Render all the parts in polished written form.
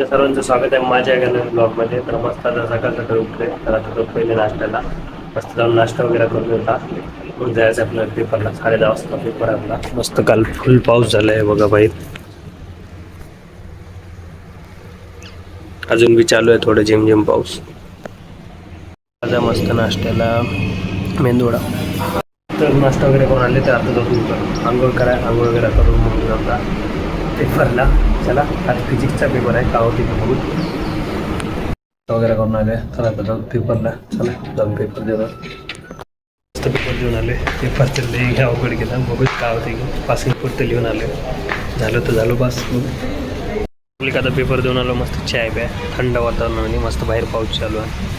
सर्वांचं स्वागत आहे माझ्या ब्लॉगमध्ये. तर मस्त आता सकाळ सकाळी उठले, तर आता तो पहिले नाश्त्याला मस्त जाऊन नाश्ता वगैरे करून होता. मग जायचं आपल्याला पेपरला, 10:30 वाजता पेपर आहे आपला. मस्त काल फुल पाऊस झाला आहे बघा बाई, अजून बी चालू आहे थोडं झिमझिम पाऊस. माझा मस्त नाश्त्याला मेंदूवडा. तर नाश्ता वगैरे करून आले, तर आता जाऊन आंघोळ करा, आंघोळ वगैरे करून मग जाता पेपरला. चला, आज फिजिक्सचा पेपर आहे, का होती बघू वगैरे करून आले. चला आता जाऊ पेपरला, चला जाऊन पेपर देतो. मस्त पेपर देऊन आले. पेपरचं लई घ्या अवघड गेला, बघूच का होते की पासिंग पुरतं लिहून आले. झालं तर झालं बस. आता पेपर देऊन आलो, मस्त चाय प्या, थंड वातावरणामध्ये मस्त बाहेर पाऊस चालू आहे.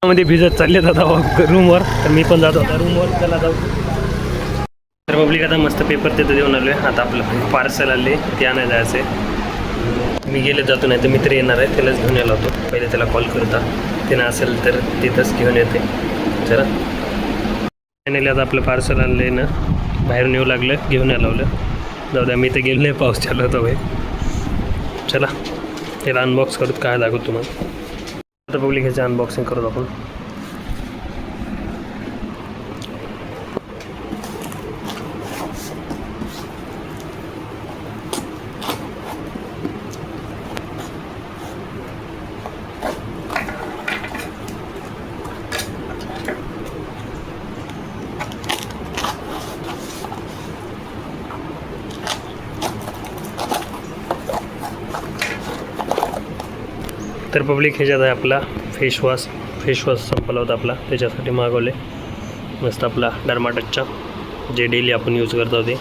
मध्ये भिजत चालले जाता रूमवर, तर मी पण जातो आता रूमवर. चला जाऊ. तर पब्लिक आता मस्त पेपर तिथं देऊन आलो आहे. आता आपलं पार्सल आले, ते आणायला जायचं आहे. मी गेले जातो, नाही तर मित्र येणार आहे, त्यालाच घेऊन यायला होतो. पहिले त्याला कॉल करता, ते ना असेल तर तिथंच घेऊन येते. चला फायनली आता आपलं पार्सल आणलं ना, बाहेरून येऊ लागलं, घेऊन यायला लावलं. जाऊ द्या, मी तर गेलो नाही, पाऊस चालू होता भाई. चला त्याला अनबॉक्स करूत, काय दाखवतो तुम्हाला. आता पब्लिक ह्याचं अनबॉक्सिंग करूत आपण. तर पब्लिक ह्याच्यात आहे आपला फेसवॉश संपला होता आपला, त्याच्यासाठी मागवले. मस्त आपला डर्माटचचा, जे डेली आपण यूज करतो ते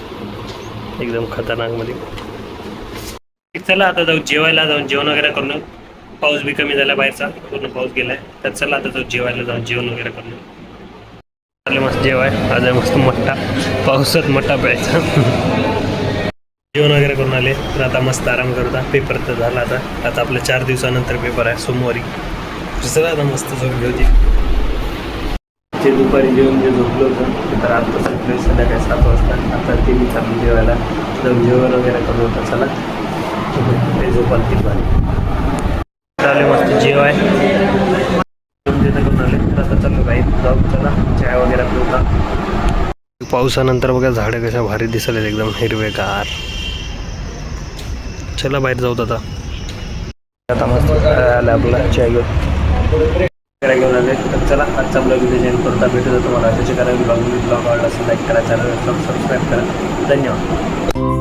एकदम खतरनाकमध्ये. चला आता जाऊ जेवायला, जाऊन जेवण वगैरे करून. पाऊस बी कमी झाला, बाहेरचा पूर्ण पाऊस गेलाय. तर चला आता जाऊ जेवायला, जाऊन जेवण वगैरे करून. मस्त जेवाय आज मस्त मट्टा, पावसात मट्टा प्यायचा. जेवण वगैरे करून आले, तर आता मस्त आराम करता. पेपर तर झाला आता आपलं 4 दिवसानंतर पेपर आहे सोमवारी. दुसरं आता मस्त झोप घेऊ. ते दुपारी जेवण जे झोपलं होतं, तर आता सकाळी संध्याकाळी 7 वाजता आता ते मी चालून जेवायला जाऊन जेवण वगैरे करून होतं. चला ते झोपाल ती पण चालू मस्त जेवाय करून आले. तर आता चालू बाहेर जाऊ, चला चाय वगैरे पिऊता. पावसानंतर बघा झाडं कशा भारी दिसले, एकदम हिरवेगार. चला बाहेर जाऊत आता मस्त आलं आपला चाय घेऊन आले. तर चला आजचा ब्लॉग इथे जॉईन करता. भेटू तुम्हाला त्याचे कारण ब्लॉग आवडला असेल लाईक करा, चॅनल सबस्क्राईब करा. धन्यवाद.